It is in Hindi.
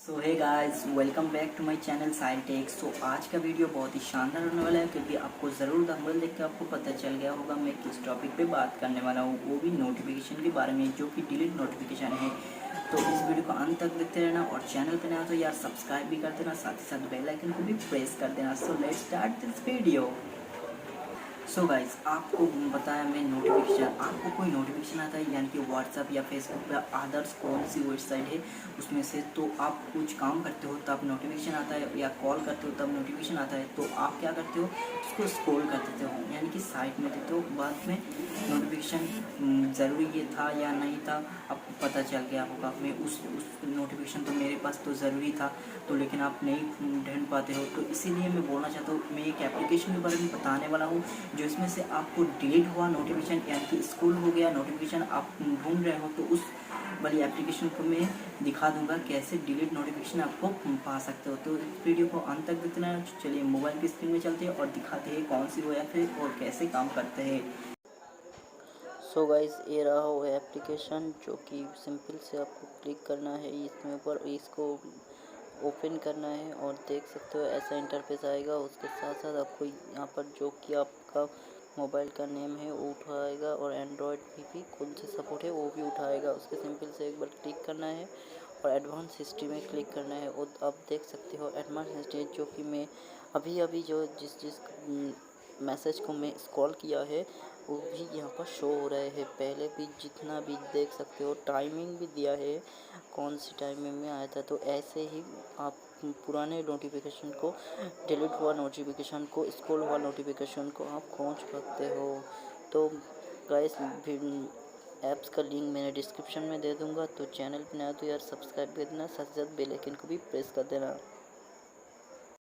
So hey guys, welcome back to my channel Sahiltech. So आज का वीडियो बहुत ही शानदार होने वाला है, क्योंकि आपको ज़रूर थंबनेल देख के आपको पता चल गया होगा मैं किस टॉपिक पे बात करने वाला हूँ, वो भी नोटिफिकेशन के बारे में, जो कि डिलीट नोटिफिकेशन है। तो इस वीडियो को अंत तक देखते रहना, और चैनल पे नया तो यार सब्सक्राइब भी कर देना, साथ ही साथ बेल आइकन को भी प्रेस कर देना। So let's start this video. So guys, आपको बताया मैं नोटिफिकेशन, आपको कोई नोटिफिकेशन आता है यानी कि व्हाट्सअप या फेसबुक या अदर्स कौन सी वेबसाइट है उसमें से, तो आप कुछ काम करते हो तब नोटिफिकेशन आता है, या कॉल करते हो तब नोटिफिकेशन आता है, तो आप क्या करते हो, उसको स्क्रॉल कर देते हो यानी कि साइड में देते हो। बाद में नोटिफिकेशन ज़रूरी ये था या नहीं था आपको पता चल गया होगा। मैं उस नोटिफिकेशन तो मेरे पास तो ज़रूरी था, तो लेकिन आप नहीं ढूंढ पाते हो। तो इसीलिए मैं बोलना चाहता हूँ, मैं एक एप्लीकेशन के बारे में बताने वाला हूँ जो इसमें से आपको डिलीट हुआ नोटिफिकेशन यानी कि स्क्रॉल हो गया नोटिफिकेशन आप ढूंढ रहे हो, तो उस वाली एप्लीकेशन को मैं दिखा दूंगा कैसे डिलीट नोटिफिकेशन आपको पा सकते हो। तो इस वीडियो को अंत तक देखना। चलिए मोबाइल की स्क्रीन में चलते हैं और दिखाते हैं कौन सी वो ऐप है और कैसे काम करते हैं। सो गाइस, ये रहा वो एप्लीकेशन जो कि सिंपल से आपको क्लिक करना है इसमें ऊपर, इसको ओपन करना है और देख सकते हो ऐसा इंटरफेस आएगा। उसके साथ साथ आपको यहाँ पर जो कि आपका मोबाइल का नेम है वो उठाएगा, और एंड्रॉयड भी कौन से सपोर्ट है वो भी उठाएगा। उसके सिंपल से एक बार क्लिक करना है और एडवांस हिस्ट्री में क्लिक करना है। और आप देख सकते हो एडवांस हिस्ट्री, जो कि मैं अभी अभी जो जिस मैसेज को मैं स्क्रॉल किया है वो भी यहाँ पर शो हो रहे हैं। पहले भी जितना भी देख सकते हो, टाइमिंग भी दिया है कौन सी टाइमिंग में आया था। तो ऐसे ही आप पुराने नोटिफिकेशन को, डिलीट हुआ नोटिफिकेशन को, स्क्रॉल हुआ नोटिफिकेशन को आप खोज सकते हो। तो गाइस, ऐप्स का लिंक मैंने डिस्क्रिप्शन में दे दूंगा। तो चैनल पर नया तो यार सब्सक्राइब कर देना, साथ ही साथ बेल आइकन को भी प्रेस कर देना।